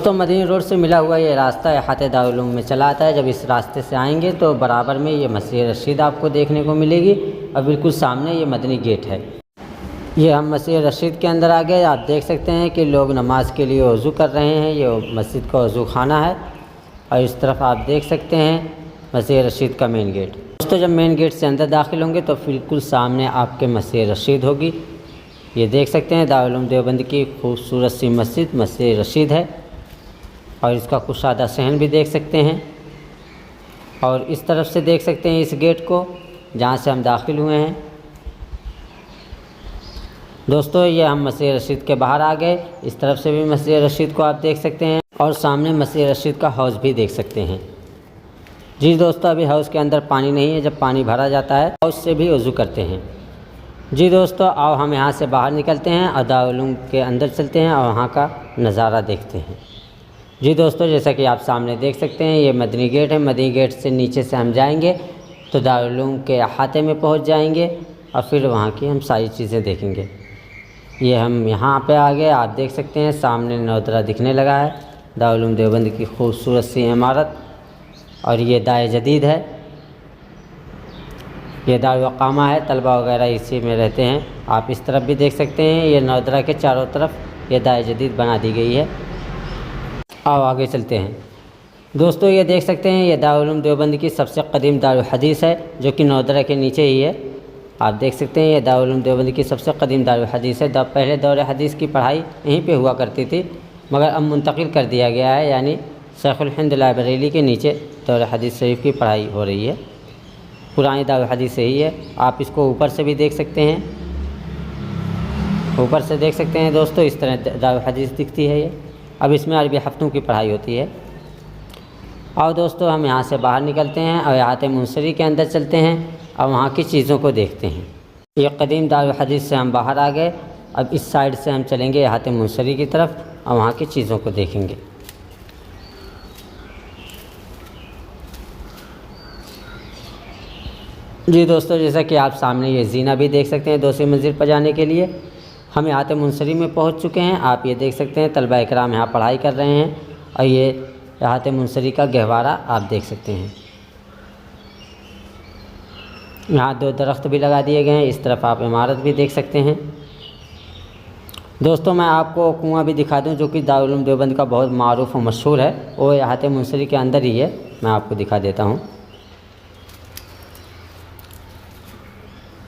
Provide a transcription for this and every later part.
दोस्तों मदीनी रोड से मिला हुआ ये रास्ता अहाते दारुल उलूम में चला आता है। जब इस रास्ते से आएंगे तो बराबर में ये मस्जिद रशीद आपको देखने को मिलेगी और बिल्कुल सामने ये मदनी गेट है। ये हम मस्जिद रशीद के अंदर आ गए। आप देख सकते हैं कि लोग नमाज के लिए वज़ू कर रहे हैं। ये मस्जिद का वज़ू खाना है और इस तरफ आप देख सकते हैं मस्जिद रशीद का मेन गेट। दोस्तों जब मेन गेट से अंदर दाखिल होंगे तो बिल्कुल सामने आपके मस्जिद रशीद होगी। ये देख सकते हैं दारुल उलूम देवबंद की खूबसूरत सी मस्जिद रशीद है और इसका कुशादा सहन भी देख सकते हैं। और इस तरफ से देख सकते हैं इस गेट को जहाँ से हम दाखिल हुए हैं। दोस्तों ये हम मस्जिद रशीद के बाहर आ गए। इस तरफ से भी मस्जिद रशीद को आप देख सकते हैं और सामने मस्जिद रशीद का हाउस भी देख सकते हैं। जी दोस्तों अभी हाउस के अंदर पानी नहीं है। जब पानी भरा जाता है हाउस से भी वज़ू करते हैं। जी दोस्तों आओ हम यहाँ से बाहर निकलते हैं और दारुल उलूम के अंदर चलते हैं और वहाँ का नज़ारा देखते हैं। जी दोस्तों जैसा कि आप सामने देख सकते हैं ये मदनी गेट है। मदनी गेट से नीचे से हम जाएंगे तो दारुल उलूम के अहाते में पहुंच जाएंगे और फिर वहां की हम सारी चीज़ें देखेंगे। ये हम यहाँ पे आ गए। आप देख सकते हैं सामने नौदरा दिखने लगा है दारुल उलूम देवबंद की खूबसूरत सी इमारत। और ये दाए जदीद है। ये दारुल वक़ामा है, तलबा वगैरह इसी में रहते हैं। आप इस तरफ भी देख सकते हैं ये नौदरा के चारों तरफ ये दाए जदीद बना दी गई है। आओ आगे चलते हैं। दोस्तों ये देख सकते हैं ये दारुल उलूम देवबंद की सबसे कदीम दारुल हदीस है जो कि नौदरा के नीचे ही है। आप देख सकते हैं ये दारुल उलूम देवबंद की सबसे कदीम दारुल हदीस है। पहले दौर हदीस की पढ़ाई यहीं पे हुआ करती थी मगर अब मुंतकिल कर दिया गया है, यानी शेखुल हिंद लाइब्रेरी के नीचे दौर हदीस शरीफ की पढ़ाई हो रही है। पुरानी दारुल हदीस यही है। आप इसको ऊपर से भी देख सकते हैं। ऊपर से देख सकते हैं दोस्तों इस तरह दारुल हदीस दिखती है ये। अब इसमें अरबी हफ्तों की पढ़ाई होती है। और दोस्तों हम यहाँ से बाहर निकलते हैं और अहाते मुंसरी के अंदर चलते हैं और वहाँ की चीज़ों को देखते हैं। ये कदीम दारुल हदीस से हम बाहर आ गए। अब इस साइड से हम चलेंगे अहाते मुंसरी की तरफ और वहाँ की चीज़ों को देखेंगे। जी दोस्तों जैसा कि आप सामने ये जीना भी देख सकते हैं दूसरी मंजिल पर जाने के लिए। हम अहाते मुंसरी में पहुंच चुके हैं। आप ये देख सकते हैं तलबा इकराम यहाँ पढ़ाई कर रहे हैं और ये अहाते मुंसरी का गहवारा आप देख सकते हैं। यहाँ 2 दरख्त भी लगा दिए गए हैं। इस तरफ आप इमारत भी देख सकते हैं। दोस्तों मैं आपको कुआं भी दिखा दूं जो कि दारुल उलूम देवबंद का बहुत मारूफ और मशहूर है। वो अहाते मुंसरी के अंदर ही है। मैं आपको दिखा देता हूँ।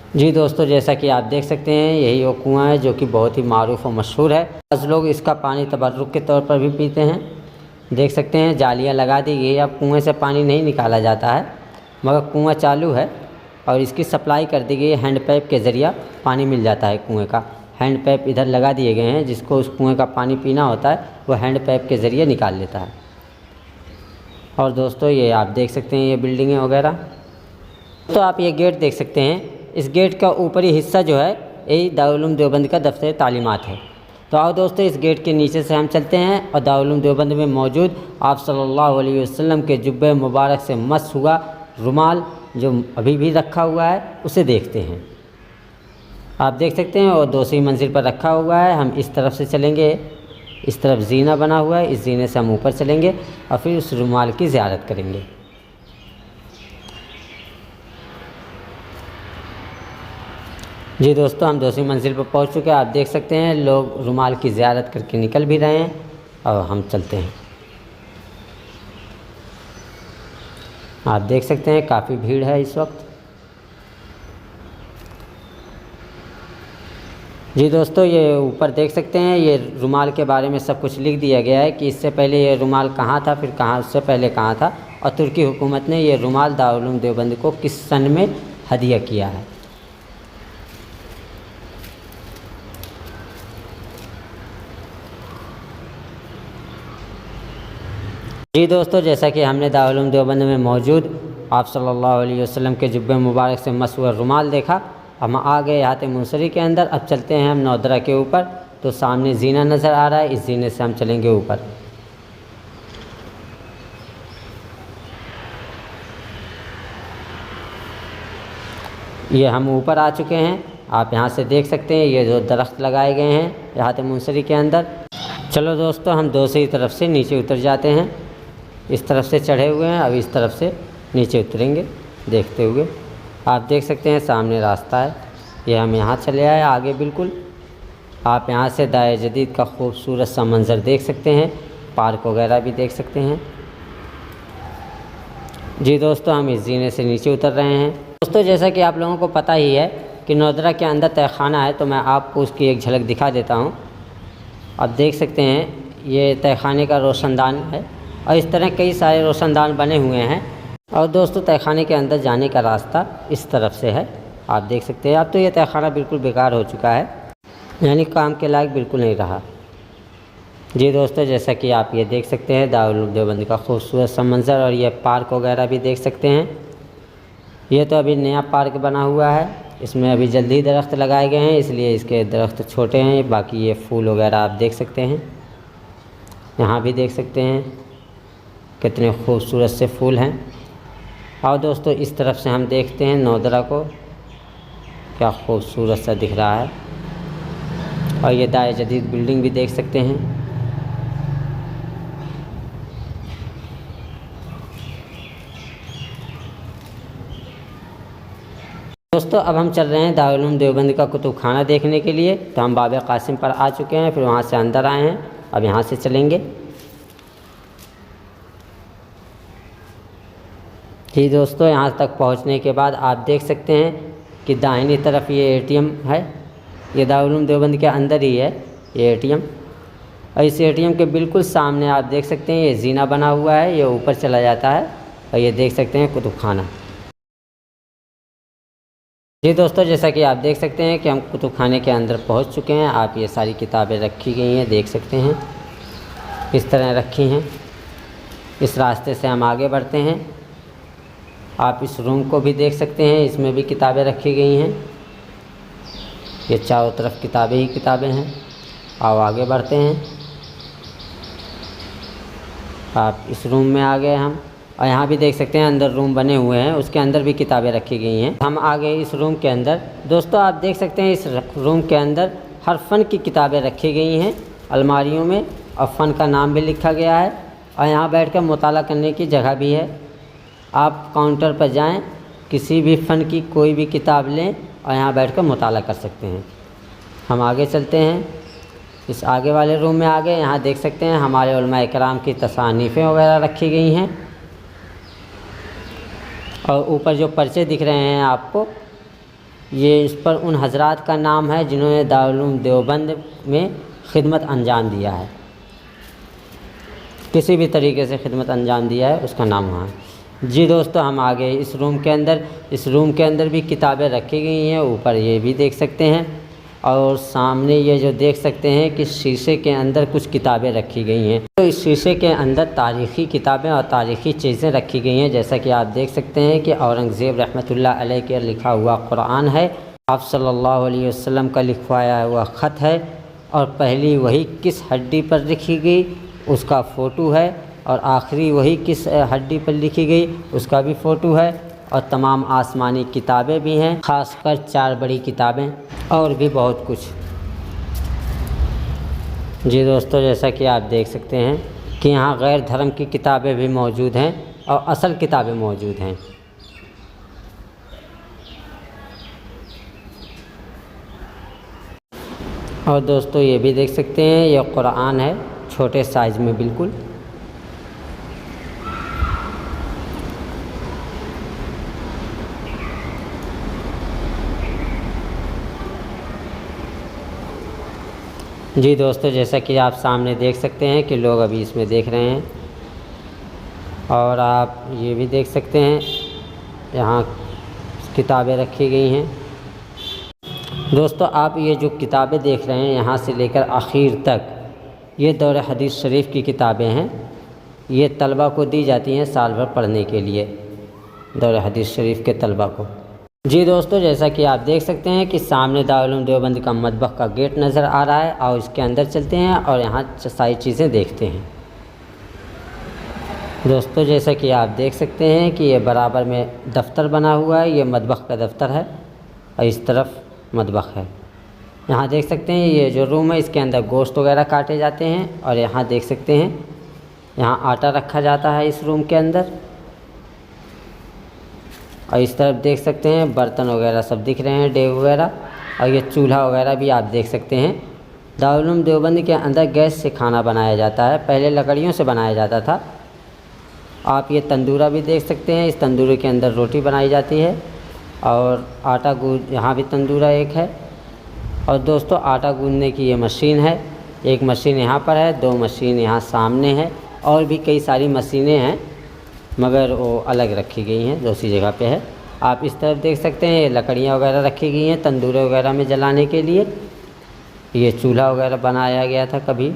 जी दोस्तों जैसा कि आप देख सकते हैं यही वो कुआं है जो कि बहुत ही मारूफ और मशहूर है। आज लोग इसका पानी तबर्रुक के तौर पर भी पीते हैं। देख सकते हैं जालियां लगा दी गई। अब कुएं से पानी नहीं निकाला जाता है मगर कुआं चालू है और इसकी सप्लाई कर दी गई है। हैंड पाइप के ज़रिए पानी मिल जाता है। कुएँ का हैंड पाइप इधर लगा दिए गए हैं। जिसको उस कुएँ का पानी पीना होता है वो हैंड पाइप के ज़रिए निकाल लेता है। और दोस्तों ये आप देख सकते हैं ये बिल्डिंगें वगैरह। तो आप ये गेट देख सकते हैं। इस गेट का ऊपरी हिस्सा जो है यही दारुल उलूम देवबंद का दफ्तर तालीमात है। तो आओ दोस्तों इस गेट के नीचे से हम चलते हैं और दारुल उलूम देवबंद में मौजूद आप सल्लल्लाहु अलैहि वसल्लम के जुब्बे मुबारक से मस हुआ रुमाल जो अभी भी रखा हुआ है उसे देखते हैं। आप देख सकते हैं और दूसरी मंजिल पर रखा हुआ है। हम इस तरफ से चलेंगे। इस तरफ जीना बना हुआ है। इस जीने से हम ऊपर चलेंगे और फिर उस रुमाल की ज़ियारत करेंगे। जी दोस्तों हम दूसरी मंजिल पर पहुंच चुके हैं। आप देख सकते हैं लोग रुमाल की ज़ियारत करके निकल भी रहे हैं और हम चलते हैं। आप देख सकते हैं काफ़ी भीड़ है इस वक्त। जी दोस्तों ये ऊपर देख सकते हैं ये रुमाल के बारे में सब कुछ लिख दिया गया है कि इससे पहले ये रुमाल कहाँ था, फिर कहाँ, उससे पहले कहाँ था और तुर्की हुकूमत ने ये रुमाल दारुल उलूम देवबंद को किस सन में हदिया किया है। जी दोस्तों जैसा कि हमने दारुल उलूम देवबंद में मौजूद आप सल्लल्लाहु अलैहि वसल्लम के जुब्बे मुबारक से मस हुआ रुमाल देखा। हम आ गए अहाते मुंसरी के अंदर। अब चलते हैं हम नौदरा के ऊपर। तो सामने जीना नज़र आ रहा है। इस जीने से हम चलेंगे ऊपर। ये हम ऊपर आ चुके हैं। आप यहाँ से देख सकते हैं ये जो दरख्त लगाए गए हैं अहाते मुंसरी के अंदर। चलो दोस्तों, हम दूसरी तरफ से नीचे उतर जाते हैं। इस तरफ से चढ़े हुए हैं, अब इस तरफ से नीचे उतरेंगे देखते हुए। आप देख सकते हैं सामने रास्ता है, ये हम यहाँ चले आए आगे बिल्कुल। आप यहाँ से दाए जदीद का खूबसूरत सा मंज़र देख सकते हैं, पार्क वगैरह भी देख सकते हैं। जी दोस्तों, हम इस जीने से नीचे उतर रहे हैं। दोस्तों, जैसा कि आप लोगों को पता ही है कि नौदरा के अंदर तहखाना है, तो मैं आपको उसकी एक झलक दिखा देता हूँ। आप देख सकते हैं ये तहखाने का रोशनदान है और इस तरह कई सारे रोशनदान बने हुए हैं। और दोस्तों, तहखाने के अंदर जाने का रास्ता इस तरफ से है, आप देख सकते हैं। अब तो ये तहखाना बिल्कुल बेकार हो चुका है, यानी काम के लायक बिल्कुल नहीं रहा। जी दोस्तों, जैसा कि आप ये देख सकते हैं दारुल उलूम देवबंद का खूबसूरत सा मंज़र, और ये पार्क वगैरह भी देख सकते हैं। ये तो अभी नया पार्क बना हुआ है, इसमें अभी जल्दी दरख्त लगाए गए हैं, इसलिए इसके दरख्त छोटे हैं। बाकी ये फूल वगैरह आप देख सकते हैं, यहाँ भी देख सकते हैं कितने खूबसूरत से फूल हैं। और दोस्तों, इस तरफ से हम देखते हैं नौदरा को, क्या खूबसूरत सा दिख रहा है। और ये दाए जदीद बिल्डिंग भी देख सकते हैं। दोस्तों, अब हम चल रहे हैं दारुल उलूम देवबंद का कुतुब खाना देखने के लिए। तो हम बाब कासिम पर आ चुके हैं, फिर वहाँ से अंदर आए हैं, अब यहाँ से चलेंगे। जी दोस्तों, यहाँ तक पहुँचने के बाद आप देख सकते हैं कि दाहिनी तरफ ये एटीएम है। ये दारुल उलूम देवबंद के अंदर ही है ये एटीएम। और इस एटीएम के बिल्कुल सामने आप देख सकते हैं ये जीना बना हुआ है, ये ऊपर चला जाता है। और ये देख सकते हैं कुतुब खाना। जी दोस्तों, जैसा कि आप देख सकते हैं कि हम कुतुब खाने के अंदर पहुंच चुके हैं। आप ये सारी किताबें रखी गई हैं, देख सकते हैं इस तरह रखी हैं। इस रास्ते से हम आगे बढ़ते हैं। आप इस रूम को भी देख सकते हैं, इसमें भी किताबें रखी गई हैं। ये चारों तरफ किताबें ही किताबें हैं। आओ आगे बढ़ते हैं। आप इस रूम में आ गए हम, और यहाँ भी देख सकते हैं अंदर रूम बने हुए हैं, उसके अंदर भी किताबें रखी गई हैं। हम आ गए इस रूम के अंदर। दोस्तों, आप देख सकते हैं इस रूम के अंदर हर फ़न की किताबें रखी गई हैं अलमारियों में, और फ़न का नाम भी लिखा गया है। और यहाँ बैठकर मुताला करने की जगह भी है। आप काउंटर पर जाएं, किसी भी फ़न की कोई भी किताब लें और यहाँ बैठकर मुताला कर सकते हैं। हम आगे चलते हैं, इस आगे वाले रूम में आ गए। यहाँ देख सकते हैं हमारे उलमाए किराम की तसानीफ़ें वगैरह रखी गई हैं। और ऊपर जो पर्चे दिख रहे हैं आपको, ये इस पर उन हजरात का नाम है जिन्होंने दारुल उलूम देवबंद में खिदमत अंजाम दिया है, किसी भी तरीके से खिदमत अंजाम दिया है, उसका नाम वहाँ है। जी दोस्तों, हम आ गए इस रूम के अंदर। इस रूम के अंदर भी किताबें रखी गई हैं, ऊपर ये भी देख सकते हैं। और सामने ये जो देख सकते हैं कि शीशे के अंदर कुछ किताबें रखी गई हैं। तो इस शीशे के अंदर तारीख़ी किताबें और तारीख़ी चीज़ें रखी गई हैं। जैसा कि आप देख सकते हैं कि औरंगज़ेब रहमतुल्लाह अलैह के लिखा हुआ कुरान है, आप सल्लल्लाहु अलैहि वसल्लम का लिखवाया हुआ ख़त है, और पहली वही किस हड्डी पर लिखी गई उसका फ़ोटो है, और आखिरी वही किस हड्डी पर लिखी गई उसका भी फ़ोटो है। और तमाम आसमानी किताबें भी हैं, ख़ासकर 4 बड़ी किताबें, और भी बहुत कुछ। जी दोस्तों, जैसा कि आप देख सकते हैं कि यहाँ गैर धर्म की किताबें भी मौजूद हैं और असल किताबें मौजूद हैं। और दोस्तों, ये भी देख सकते हैं ये कुरान है, छोटे साइज़ में बिल्कुल। जी दोस्तों, जैसा कि आप सामने देख सकते हैं कि लोग अभी इसमें देख रहे हैं। और आप ये भी देख सकते हैं यहाँ किताबें रखी गई हैं। दोस्तों, आप ये जो किताबें देख रहे हैं यहाँ से लेकर आखिर तक, ये दौर हदीस शरीफ की किताबें हैं। ये तलबा को दी जाती हैं साल भर पढ़ने के लिए, दौर हदीस शरीफ के तलबा को। जी दोस्तों, जैसा कि आप देख सकते हैं कि सामने दारुल उलूम देवबंद का मतबख का गेट नज़र आ रहा है, और इसके अंदर चलते हैं और यहाँ सारी चीज़ें देखते हैं। दोस्तों, जैसा कि आप देख सकते हैं कि ये बराबर में दफ्तर बना हुआ है, ये मतबख का दफ्तर है और इस तरफ मतबख है। यहाँ देख सकते हैं ये जो रूम है इसके अंदर गोश्त वगैरह काटे जाते हैं। और यहाँ देख सकते हैं यहाँ आटा रखा जाता है इस रूम के अंदर। और इस तरफ देख सकते हैं बर्तन वगैरह सब दिख रहे हैं, डेग वगैरह। और ये चूल्हा वगैरह भी आप देख सकते हैं। दारुल उलूम देवबंद के अंदर गैस से खाना बनाया जाता है, पहले लकड़ियों से बनाया जाता था। आप ये तंदूरा भी देख सकते हैं, इस तंदूरे के अंदर रोटी बनाई जाती है। और आटा गूंद, यहाँ भी तंदूरा एक है। और दोस्तों आटा गूंदने की ये मशीन है, एक मशीन यहाँ पर है, 2 मशीन यहाँ सामने है। और भी कई सारी मशीनें हैं मगर वो अलग रखी गई हैं, दूसरी जगह पे है। आप इस तरफ देख सकते हैं ये लकड़ियाँ वगैरह रखी गई हैं तंदूरे वगैरह में जलाने के लिए। ये चूल्हा वगैरह बनाया गया था कभी।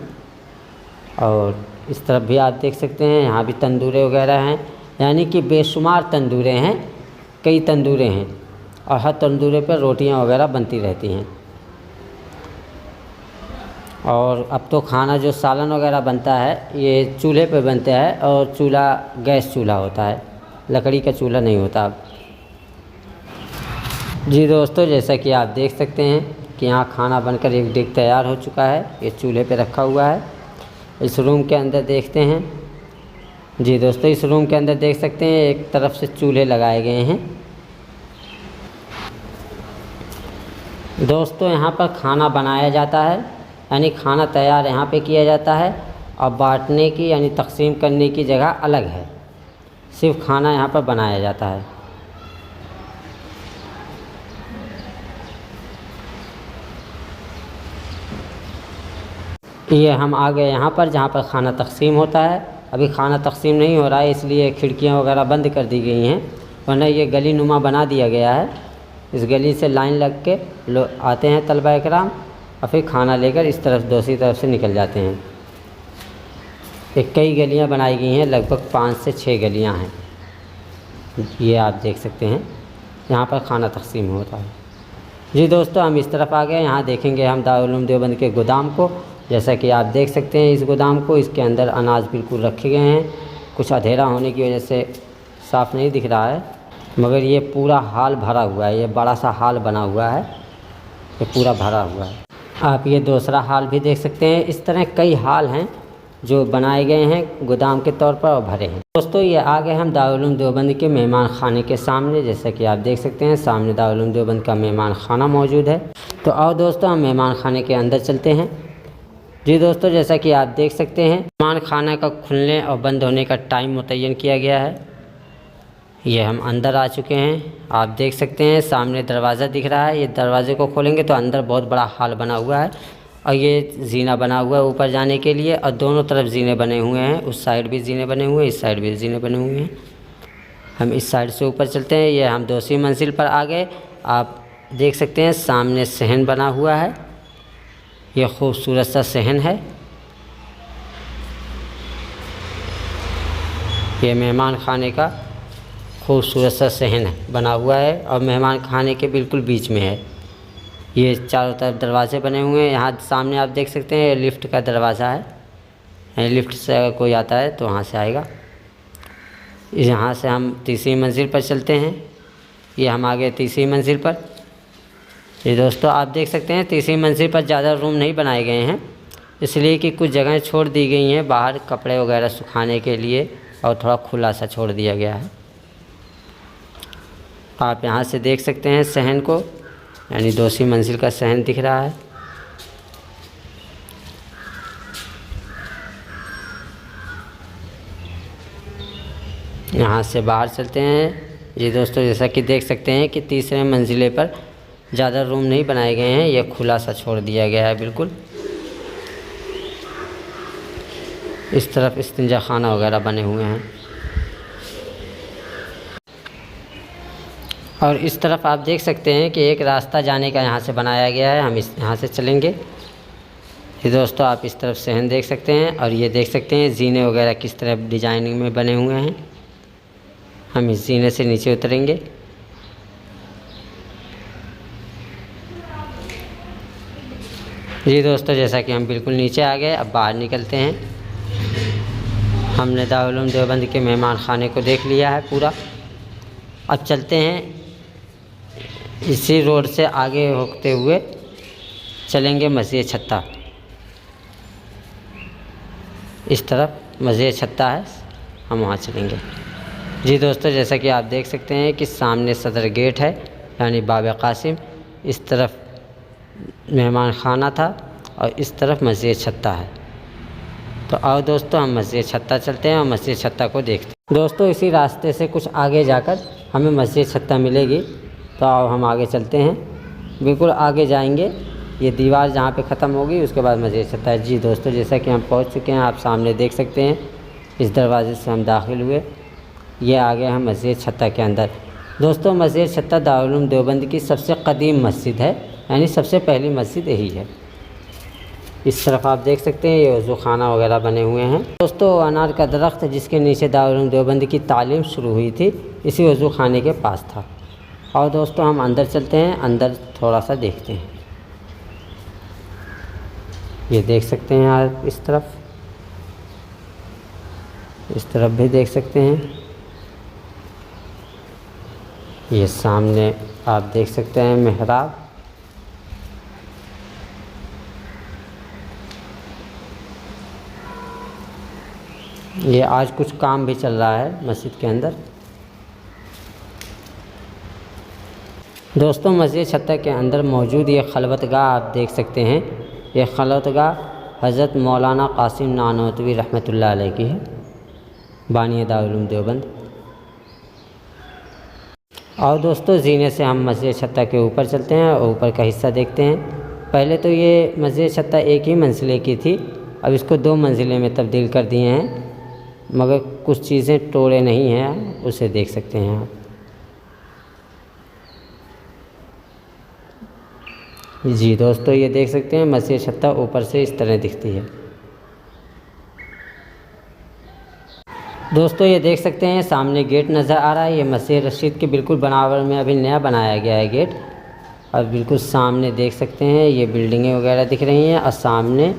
और इस तरफ भी आप देख सकते हैं यहाँ भी तंदूरे वगैरह हैं, यानी कि बेशुमार तंदूरे हैं, कई तंदूरे हैं। और हर तंदूरे पर रोटियां वगैरह बनती रहती हैं। और अब तो खाना जो सालन वगैरह बनता है ये चूल्हे पे बनता है। और चूल्हा गैस चूल्हा होता है, लकड़ी का चूल्हा नहीं होता अब। जी दोस्तों, जैसा कि आप देख सकते हैं कि यहाँ खाना बनकर एक डिग तैयार हो चुका है, ये चूल्हे पे रखा हुआ है। इस रूम के अंदर देखते हैं। जी दोस्तों, इस रूम के अंदर देख सकते हैं एक तरफ से चूल्हे लगाए गए हैं। दोस्तों यहाँ पर खाना बनाया जाता है, यानी खाना तैयार यहाँ पे किया जाता है। और बांटने की यानी तकसीम करने की जगह अलग है, सिर्फ खाना यहाँ पर बनाया जाता है। ये हम आ गए यहाँ पर जहाँ पर खाना तकसीम होता है। अभी खाना तकसीम नहीं हो रहा है, इसलिए खिड़कियाँ वगैरह बंद कर दी गई हैं, वरना ये गली नुमा बना दिया गया है। इस गली से लाइन लग के लोग आते हैं तलबा इकराम, और फिर खाना लेकर इस तरफ दूसरी तरफ से निकल जाते हैं। कई गलियाँ बनाई गई हैं, लगभग 5 से 6 गलियाँ हैं। ये आप देख सकते हैं यहाँ पर खाना तकसीम होता है। जी दोस्तों, हम इस तरफ आ गए, यहाँ देखेंगे हम दारुल उलूम देवबंद के गोदाम को। जैसा कि आप देख सकते हैं इस गोदाम को, इसके अंदर अनाज बिल्कुल रखे गए हैं। कुछ अंधेरा होने की वजह से साफ़ नहीं दिख रहा है, मगर ये पूरा हाल भरा हुआ है, ये बड़ा सा हाल बना हुआ है, ये पूरा भरा हुआ है। आप ये दूसरा हाल भी देख सकते हैं। इस तरह कई हाल हैं जो बनाए गए हैं गोदाम के तौर पर और भरे हैं। दोस्तों ये आ गए हम दारुल उलूम देवबंद के मेहमान खाने के सामने। जैसा कि आप देख सकते हैं सामने दारुल उलूम देवबंद का मेहमान खाना मौजूद है। तो आओ दोस्तों हम मेहमान खाने के अंदर चलते हैं। जी दोस्तों, जैसा कि आप देख सकते हैं मेहमान खाना का खुलने और बंद होने का टाइम मुतय्यन किया गया है। ये हम अंदर आ चुके हैं। आप देख सकते हैं सामने दरवाज़ा दिख रहा है, ये दरवाज़े को खोलेंगे तो अंदर बहुत बड़ा हॉल बना हुआ है। और ये जीना बना हुआ है ऊपर जाने के लिए, और दोनों तरफ जीने बने हुए हैं। उस साइड भी जीने बने हुए हैं, इस साइड भी जीने बने हुए हैं। हम इस साइड से ऊपर चलते हैं। ये हम दूसरी मंजिल पर आ गए। आप देख सकते हैं सामने सहन बना हुआ है, ये खूबसूरत सा सहन है। ये मेहमान खाने का खूबसूरत सा सहन बना हुआ है और मेहमान खाने के बिल्कुल बीच में है। ये चारों तरफ दरवाजे बने हुए हैं। यहाँ सामने आप देख सकते हैं लिफ्ट का दरवाज़ा है, लिफ्ट से अगर कोई आता है तो वहाँ से आएगा। यहाँ से हम तीसरी मंजिल पर चलते हैं। ये हम आ गए तीसरी मंजिल पर। ये दोस्तों आप देख सकते हैं तीसरी मंजिल पर ज़्यादा रूम नहीं बनाए गए हैं, इसलिए कि कुछ जगहें छोड़ दी गई हैं बाहर कपड़े वगैरह सुखाने के लिए, और थोड़ा खुला सा छोड़ दिया गया है। आप यहाँ से देख सकते हैं सहन को, यानी दूसरी मंजिल का सहन दिख रहा है। यहाँ से बाहर चलते हैं। ये दोस्तों जैसा कि देख सकते हैं कि तीसरे मंजिले पर ज़्यादा रूम नहीं बनाए गए हैं, यह खुला सा छोड़ दिया गया है बिल्कुल। इस तरफ इस्तिंजा खाना वगैरह बने हुए हैं। और इस तरफ आप देख सकते हैं कि एक रास्ता जाने का यहाँ से बनाया गया है, हम यहाँ से चलेंगे। ये दोस्तों आप इस तरफ सहन देख सकते हैं, और ये देख सकते हैं जीने वगैरह किस तरह डिजाइनिंग में बने हुए हैं। हम इस जीने से नीचे उतरेंगे। जी दोस्तों जैसा कि हम बिल्कुल नीचे आ गए, अब बाहर निकलते हैं। हमने दारुल उलूम देवबंद के मेहमान खाने को देख लिया है पूरा। अब चलते हैं इसी रोड से आगे होते हुए चलेंगे मस्जिद छत्ता। इस तरफ मस्जिद छत्ता है, हम वहाँ चलेंगे। जी दोस्तों, जैसा कि आप देख सकते हैं कि सामने सदर गेट है यानी बाब कासिम, इस तरफ मेहमान खाना था और इस तरफ मस्जिद छत्ता है। तो आओ दोस्तों, हम मस्जिद छत्ता चलते हैं और मस्जिद छत्ता को देखते हैं। दोस्तों, इसी रास्ते से कुछ आगे जाकर हमें मस्जिद छत्ता मिलेगी। तो आओ हम आगे चलते हैं, बिल्कुल आगे जाएंगे, ये दीवार जहाँ पे ख़त्म होगी उसके बाद मस्जिद छत्ता है। जी दोस्तों, जैसा कि हम पहुँच चुके हैं, आप सामने देख सकते हैं, इस दरवाजे से हम दाखिल हुए, ये आ गए हम मस्जिद छत्ता के अंदर। दोस्तों, मस्जिद छत्ता दारुल उलूम देवबंद की सबसे कदीम मस्जिद है, यानी सबसे पहली मस्जिद यही है। इस तरफ आप देख सकते हैं ये वज़ू खाना वगैरह बने हुए हैं। दोस्तों, अनार का दरख्त जिसके नीचे दारुल उलूम देवबंद की तालीम शुरू हुई थी, इसी वज़ू खाने के पास था। और दोस्तों, हम अंदर चलते हैं, अंदर थोड़ा सा देखते हैं। ये देख सकते हैं आप, इस तरफ भी देख सकते हैं। ये सामने आप देख सकते हैं मेहराब। ये आज कुछ काम भी चल रहा है मस्जिद के अंदर। दोस्तों, मस्जिद छत्ता के अंदर मौजूद ये खलवतगाह आप देख सकते हैं। ये खलवतगाह हज़रत मौलाना कासिम नानोतवी रहमतुल्लाह अलैह की है, बानी दारुल उलूम देवबंद। और दोस्तों, जीने से हम मस्जिद छत्ता के ऊपर चलते हैं और ऊपर का हिस्सा देखते हैं। पहले तो ये मस्जिद छत्ता एक ही मंजिले की थी, अब इसको 2 मंजिले में तब्दील कर दिए हैं, मगर कुछ चीज़ें तोड़े नहीं हैं, उसे देख सकते हैं आप। जी दोस्तों, ये देख सकते हैं मस्जिद छत्ता ऊपर से इस तरह दिखती है। दोस्तों, ये देख सकते हैं सामने गेट नज़र आ रहा है। ये मस्जिद रशीद के बिल्कुल बनावट में अभी नया बनाया गया है गेट। और बिल्कुल सामने देख सकते हैं ये बिल्डिंगें वगैरह दिख रही हैं और सामने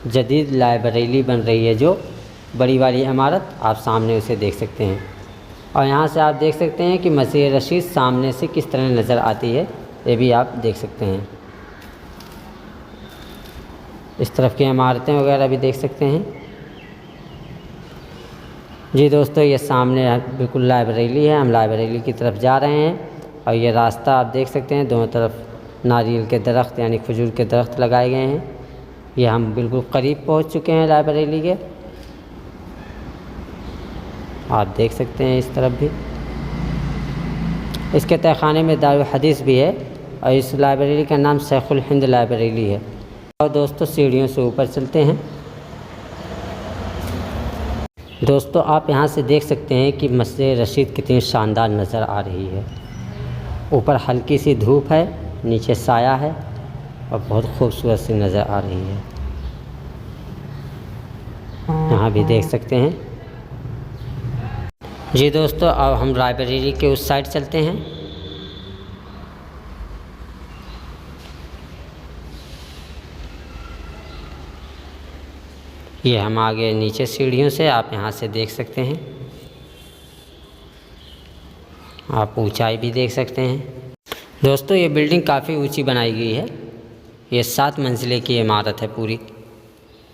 जदीद लाइब्रेरी बन रही है, जो बड़ी वाली इमारत आप सामने उसे देख सकते हैं। और यहाँ से आप देख सकते हैं कि मस्जिद रशीद सामने से किस तरह नज़र आती है, ये भी आप देख सकते हैं। इस तरफ की इमारतें वगैरह भी देख सकते हैं। जी दोस्तों, ये सामने बिल्कुल लाइब्रेरी है, हम लाइब्रेरी की तरफ जा रहे हैं। और ये रास्ता आप देख सकते हैं, दोनों तरफ नारियल के दरख्त यानी खजूर के दरख्त लगाए गए हैं। ये हम बिल्कुल करीब पहुंच चुके हैं लाइब्रेरी के, आप देख सकते हैं। इस तरफ भी इसके तहखाने में दारुल हदीस भी है और इस लाइब्रेरी का नाम शेखुल हिंद लाइब्रेरी है। और दोस्तों, सीढ़ियों से ऊपर चलते हैं। दोस्तों, आप यहाँ से देख सकते हैं कि मस्जिद रशीद कितनी शानदार नज़र आ रही है। ऊपर हल्की सी धूप है, नीचे साया है और बहुत खूबसूरत सी नज़र आ रही है। यहाँ भी देख सकते हैं। जी दोस्तों, अब हम लाइब्रेरी के उस साइड चलते हैं। ये हम आगे नीचे सीढ़ियों से आप यहाँ से देख सकते हैं, आप ऊंचाई भी देख सकते हैं। दोस्तों, ये बिल्डिंग काफ़ी ऊंची बनाई गई है। ये 7 मंजिले की इमारत है पूरी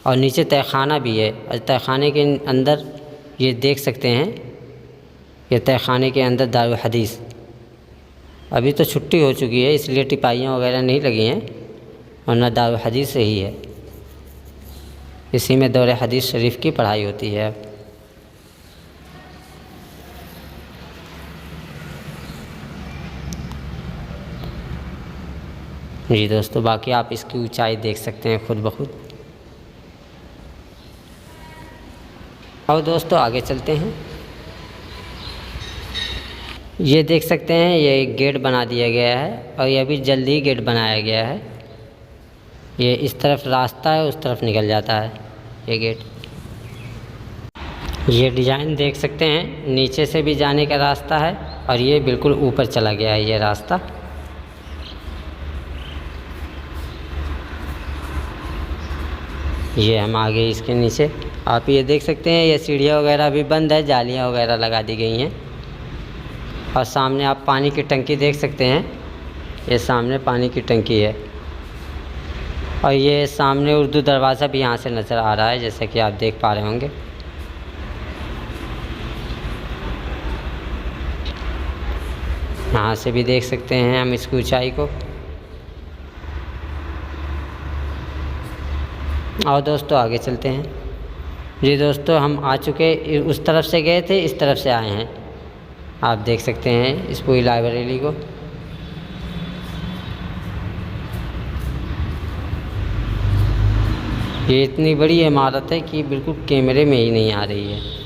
और नीचे तहखाना भी है। और तहखाने के अंदर ये देख सकते हैं, ये तहखाने के अंदर दारुल हदीस। अभी तो छुट्टी हो चुकी है इसलिए टिपाइयाँ वगैरह नहीं लगी हैं, वरना दारुल हदीस ही है। इसी में दौरे हदीस शरीफ की पढ़ाई होती है। जी दोस्तों, बाकी आप इसकी ऊंचाई देख सकते हैं खुद ब खुद। और दोस्तों, आगे चलते हैं। ये देख सकते हैं, ये एक गेट बना दिया गया है और ये अभी जल्दी ही गेट बनाया गया है। ये इस तरफ रास्ता है, उस तरफ निकल जाता है ये गेट। ये डिज़ाइन देख सकते हैं, नीचे से भी जाने का रास्ता है और ये बिल्कुल ऊपर चला गया है ये रास्ता। ये हम आगे इसके नीचे आप ये देख सकते हैं, ये सीढ़ियाँ वगैरह भी बंद है, जालियाँ वगैरह लगा दी गई हैं। और सामने आप पानी की टंकी देख सकते हैं, ये सामने पानी की टंकी है। और ये सामने उर्दू दरवाज़ा भी यहाँ से नज़र आ रहा है, जैसे कि आप देख पा रहे होंगे। यहाँ से भी देख सकते हैं हम इसकी ऊंचाई को। और दोस्तों आगे चलते हैं। जी दोस्तों, हम आ चुके, उस तरफ से गए थे, इस तरफ से आए हैं। आप देख सकते हैं इस पूरी लाइब्रेरी को। ये इतनी बड़ी इमारत है कि बिल्कुल कैमरे में ही नहीं आ रही है।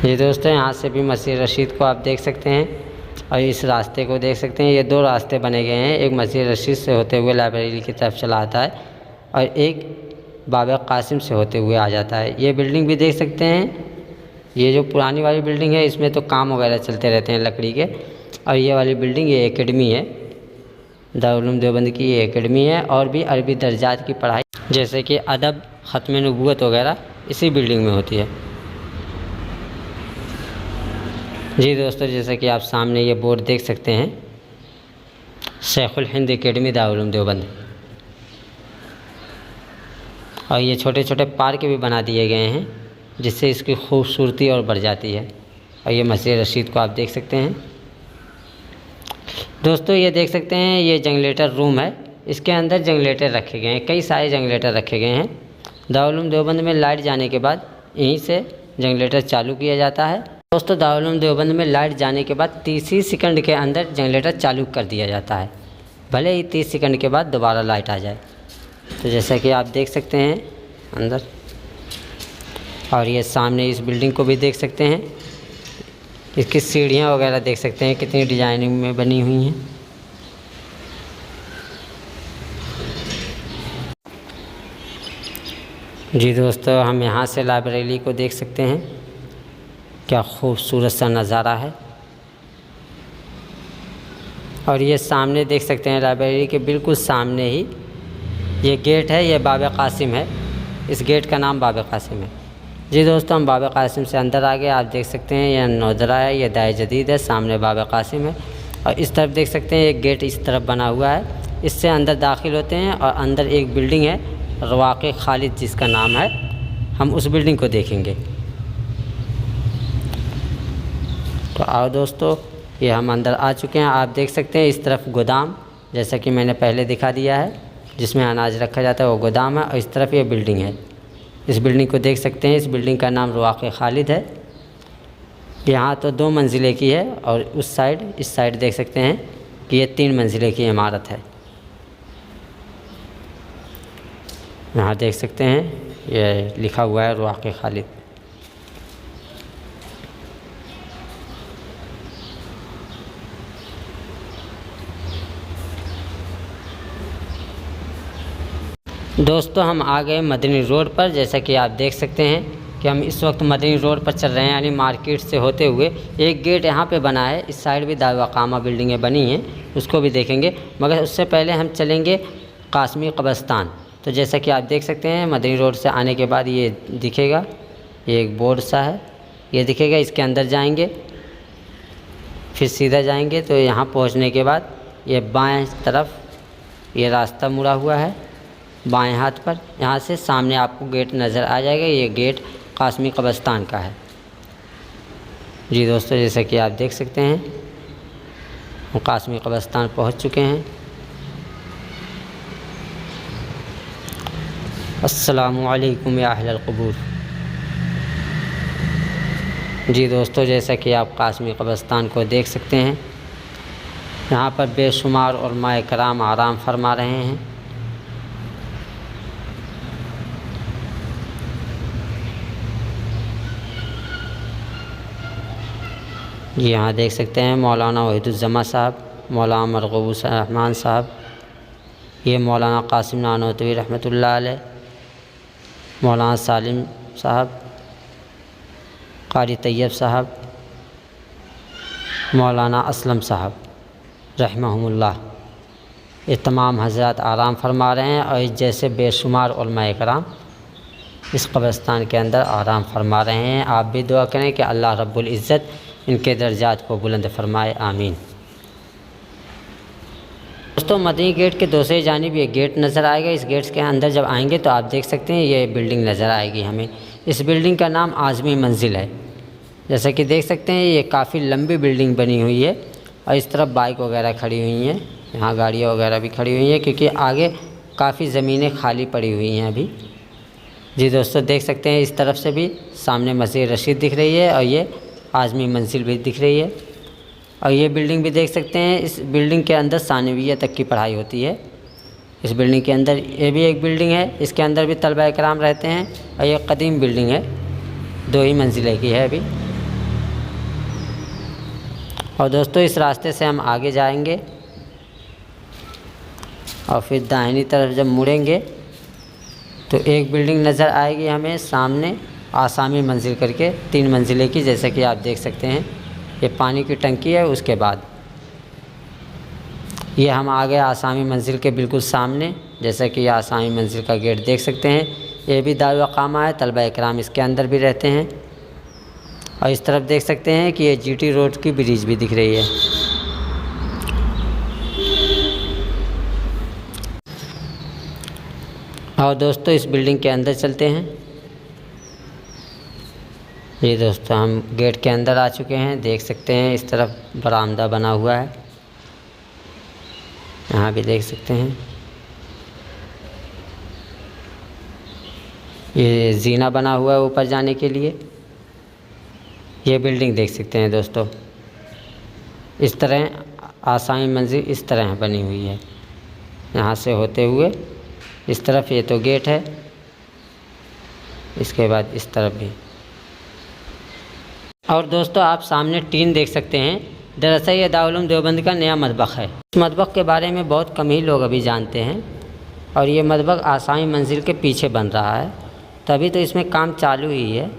ये दोस्तों, यहाँ से भी मस्जिद रशीद को आप देख सकते हैं और इस रास्ते को देख सकते हैं। ये दो रास्ते बने गए हैं, एक मस्जिद रशीद से होते हुए लाइब्रेरी की तरफ चला आता है और एक बाबा कासिम से होते हुए आ जाता है। ये बिल्डिंग भी देख सकते हैं। ये जो पुरानी वाली बिल्डिंग है, इसमें तो काम वगैरह चलते रहते हैं लकड़ी के। और ये वाली बिल्डिंग ये एकेडमी है, दारुल उलूम देवबंद की ये एकेडमी है। और भी अरबी दर्जात की पढ़ाई जैसे कि अदब, ख़त्म नबूवत वगैरह इसी बिल्डिंग में होती है। जी दोस्तों, जैसे कि आप सामने ये बोर्ड देख सकते हैं, शेखुल हिंद एकेडमी दारुल उलूम देवबंद। और ये छोटे छोटे पार्क भी बना दिए गए हैं, जिससे इसकी खूबसूरती और बढ़ जाती है। और ये मस्जिद रशीद को आप देख सकते हैं। दोस्तों ये देख सकते हैं, ये जनरेटर रूम है। इसके अंदर जनरेटर रखे गए हैं, कई सारे जनरेटर रखे गए हैं। दारुल उलूम देवबंद में लाइट जाने के बाद यहीं से जनरेटर चालू किया जाता है। दोस्तों, दारुल उलूम देवबंद में लाइट जाने के बाद 30 ही सेकंड के अंदर जनरेटर चालू कर दिया जाता है, भले ही 30 सेकंड के बाद दोबारा लाइट आ जाए। तो जैसा कि आप देख सकते हैं अंदर। और ये सामने इस बिल्डिंग को भी देख सकते हैं। इसकी सीढ़ियाँ वगैरह देख सकते हैं कितनी डिजाइनिंग में बनी हुई हैं। जी दोस्तों, हम यहाँ से लाइब्रेरी को देख सकते हैं। क्या खूबसूरत सा नज़ारा है। और ये सामने देख सकते हैं, लाइब्रेरी के बिल्कुल सामने ही ये गेट है, ये बाबा कासिम है। इस गेट का नाम बाबा कासिम है। जी दोस्तों, हम बाबा कासिम से अंदर आ गए। आप देख सकते हैं यह नौदरा है, यह दाए जदीद है, सामने बाबा कासिम है। और इस तरफ देख सकते हैं एक गेट इस तरफ बना हुआ है, इससे अंदर दाखिल होते हैं। और अंदर एक बिल्डिंग है, रवाक़े खालिद जिसका नाम है, हम उस बिल्डिंग को देखेंगे। तो आओ दोस्तों, ये हम अंदर आ चुके हैं। आप देख सकते हैं इस तरफ गोदाम, जैसा कि मैंने पहले दिखा दिया है, जिसमें अनाज रखा जाता है, वो गोदाम है। और इस तरफ ये बिल्डिंग है, इस बिल्डिंग को देख सकते हैं। इस बिल्डिंग का नाम रवाक़े खालिद है। यहाँ तो 2 मंजिले की है और उस साइड, इस साइड देख सकते हैं कि ये 3 मंजिले की इमारत है। यहाँ देख सकते हैं ये लिखा हुआ है रवाक़े खालिद। दोस्तों, हम आ गए मदनी रोड पर। जैसा कि आप देख सकते हैं कि हम इस वक्त मदनी रोड पर चल रहे हैं, यानी मार्केट से होते हुए। एक गेट यहाँ पे बना है, इस साइड भी दारुल बिल्डिंगें बनी हैं, उसको भी देखेंगे। मगर उससे पहले हम चलेंगे कासमी कब्रिस्तान। तो जैसा कि आप देख सकते हैं, मदनी रोड से आने के बाद ये दिखेगा, ये एक बोर्ड सा है, ये दिखेगा। इसके अंदर जाएंगे, फिर सीधा जाएंगे तो यहाँ पहुँचने के बाद ये बाएँ तरफ ये रास्ता मुड़ा हुआ है, बाएं हाथ पर। यहाँ से सामने आपको गेट नज़र आ जाएगा, ये गेट कासमी कब्रिस्तान का है। जी दोस्तों, जैसा कि आप देख सकते हैं, हम कासमी कब्रिस्तान पहुँच चुके हैं। अस्सलामु अलैकुम या अहलल क़ुबूर। जी दोस्तों, जैसा कि आप कासमी कब्रिस्तान को देख सकते हैं, यहाँ पर बेशुमार उलमाए कराम आराम फरमा रहे हैं। जी यहाँ देख सकते हैं मौलाना वहीदुज़्ज़मा साहब, मौलाना मरग़ूब रहमान साहब, ये मौलाना कासिम नानोतवी रहमतुल्लाह अलैह, मौलाना सालिम साहब, कारी तैयब साहब, मौलाना असलम साहब रहमहुमुल्लाह। ये तमाम हज़रात आराम फरमा रहे हैं। और जैसे बेशुमार उलमाए कराम इस कब्रिस्तान के अंदर आराम फरमा रहे हैं। आप भी दुआ करें कि अल्लाह रब्बुल इज़्ज़त इनके दर्जात को बुलंद फरमाए, आमीन। दोस्तों, मदनी गेट के दूसरी जानिब ये गेट नज़र आएगा। इस गेट के अंदर जब आएंगे तो आप देख सकते हैं ये बिल्डिंग नज़र आएगी हमें। इस बिल्डिंग का नाम आज़मी मंजिल है। जैसा कि देख सकते हैं ये काफ़ी लंबी बिल्डिंग बनी हुई है और इस तरफ बाइक वगैरह खड़ी हुई हैं, यहाँ गाड़ियाँ वगैरह भी खड़ी हुई हैं क्योंकि आगे काफ़ी ज़मीनें खाली पड़ी हुई हैं अभी। जी दोस्तों, देख सकते हैं इस तरफ से भी सामने मस्जिद रशीद दिख रही है और ये आज़मी मंजिल भी दिख रही है। और ये बिल्डिंग भी देख सकते हैं, इस बिल्डिंग के अंदर सानविया तक की पढ़ाई होती है। इस बिल्डिंग के अंदर ये भी एक बिल्डिंग है, इसके अंदर भी तलबा इकराम रहते हैं और ये कदीम बिल्डिंग है, 2 ही मंजिले की है अभी। और दोस्तों, इस रास्ते से हम आगे जाएंगे और फिर दाहिनी तरफ जब मुड़ेंगे तो एक बिल्डिंग नज़र आएगी हमें सामने, आसामी मंजिल करके 3 मंजिले की। जैसे कि आप देख सकते हैं ये पानी की टंकी है। उसके बाद ये हम आ गए आसामी मंजिल के बिल्कुल सामने। जैसा कि ये आसामी मंजिल का गेट देख सकते हैं, ये भी दारुल इक़ामा है, तलबा इकराम इसके अंदर भी रहते हैं। और इस तरफ देख सकते हैं कि ये जीटी रोड की ब्रिज भी दिख रही है। और दोस्तों, इस बिल्डिंग के अंदर चलते हैं। ये दोस्तों, हम गेट के अंदर आ चुके हैं। देख सकते हैं इस तरफ बरामदा बना हुआ है, यहाँ भी देख सकते हैं। ये जीना बना हुआ है ऊपर जाने के लिए। ये बिल्डिंग देख सकते हैं दोस्तों, इस तरह आसामी मंजिल इस तरह बनी हुई है, यहाँ से होते हुए इस तरफ ये तो गेट है, इसके बाद इस तरफ भी। और दोस्तों, आप सामने टीन देख सकते हैं। दरअसल ये दारुल उलूम देवबंद का नया मतबख है। इस मतबख के बारे में बहुत कम ही लोग अभी जानते हैं और ये मतबख आसामी मंजिल के पीछे बन रहा है, तभी तो इसमें काम चालू ही है।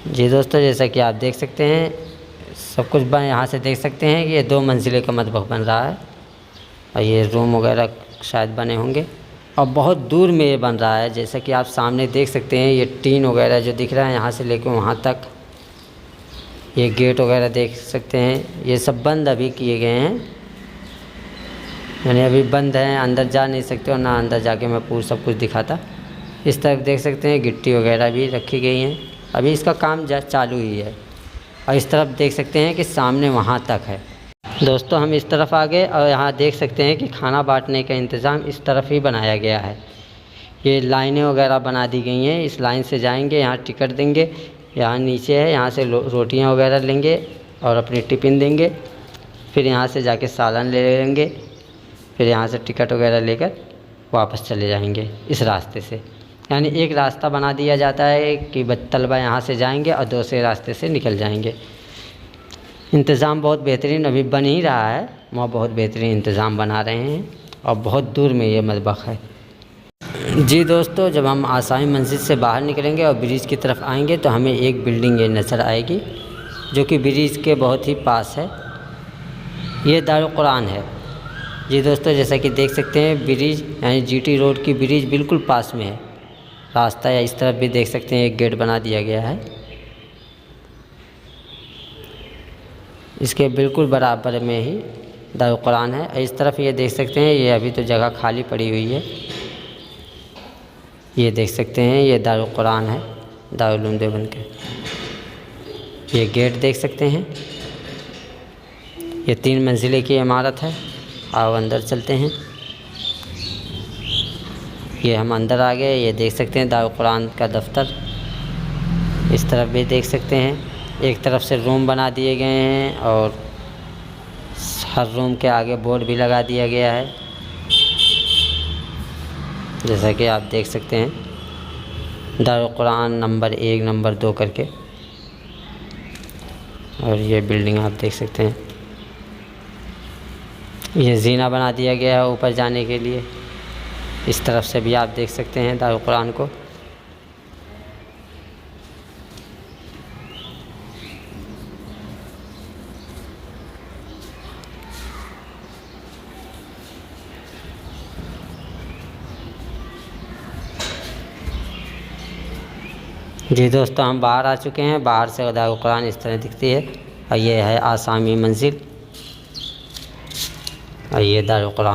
जी दोस्तों, जैसा कि आप देख सकते हैं सब कुछ यहाँ से देख सकते हैं कि ये 2 मंजिले का मतबख बन रहा है और ये रूम वगैरह शायद बने होंगे और बहुत दूर में ये बन रहा है। जैसा कि आप सामने देख सकते हैं ये टीन वगैरह जो दिख रहा है यहाँ से लेकर वहाँ तक, ये गेट वगैरह देख सकते हैं, ये सब बंद अभी किए गए हैं, यानी अभी बंद हैं, अंदर जा नहीं सकते और ना अंदर जाके मैं पूरा सब कुछ दिखाता। इस तरफ देख सकते हैं गिट्टी वगैरह भी रखी गई हैं, अभी इसका काम चालू ही है। और इस तरफ देख सकते हैं कि सामने वहाँ तक है। दोस्तों, हम इस तरफ आ गए और यहाँ देख सकते हैं कि खाना बांटने का इंतज़ाम इस तरफ ही बनाया गया है। ये लाइनें वगैरह बना दी गई हैं, इस लाइन से जाएंगे, यहाँ टिकट देंगे, यहाँ नीचे है, यहाँ से रोटियाँ वगैरह लेंगे और अपनी टिफ़िन देंगे, फिर यहाँ से जाके सालन ले लेंगे, फिर यहाँ से टिकट वगैरह लेकर वापस चले जाएंगे इस रास्ते से। यानी एक रास्ता बना दिया जाता है कि तलबा यहाँ से जाएंगे और दूसरे रास्ते से निकल जाएंगे। इंतज़ाम बहुत बेहतरीन अभी बन ही रहा है, वहाँ बहुत बेहतरीन इंतज़ाम बना रहे हैं और बहुत दूर में ये मतबख है। जी दोस्तों, जब हम आसामी मंजिल से बाहर निकलेंगे और ब्रिज की तरफ आएंगे तो हमें एक बिल्डिंग ये नज़र आएगी जो कि ब्रिज के बहुत ही पास है। ये दारुल कुरान है। जी दोस्तों, जैसा कि देख सकते हैं ब्रिज यानी जीटी रोड की ब्रिज बिल्कुल पास में है। रास्ता या इस तरफ भी देख सकते हैं एक गेट बना दिया गया है, इसके बिल्कुल बराबर में ही दारुल कुरान है। इस तरफ ये देख सकते हैं ये अभी तो जगह खाली पड़ी हुई है। ये देख सकते हैं ये दारुल कुरान है, दारुल उलूम देवबंद के। ये गेट देख सकते हैं, ये 3 मंजिले की इमारत है। आओ अंदर चलते हैं। ये हम अंदर आ गए। ये देख सकते हैं दारुल कुरान का दफ्तर। इस तरफ भी देख सकते हैं, एक तरफ से रूम बना दिए गए हैं और हर रूम के आगे बोर्ड भी लगा दिया गया है, जैसा कि आप देख सकते हैं दारुल कुरान नंबर 1 नंबर 2 करके। और ये बिल्डिंग आप देख सकते हैं, ये जीना बना दिया गया है ऊपर जाने के लिए। इस तरफ से भी आप देख सकते हैं दारुल कुरान को। जी दोस्तों, हम बाहर आ चुके हैं। बाहर से दारुल कुरान इस तरह दिखती है और ये है आसामी मंजिल और ये दारुल कुरान।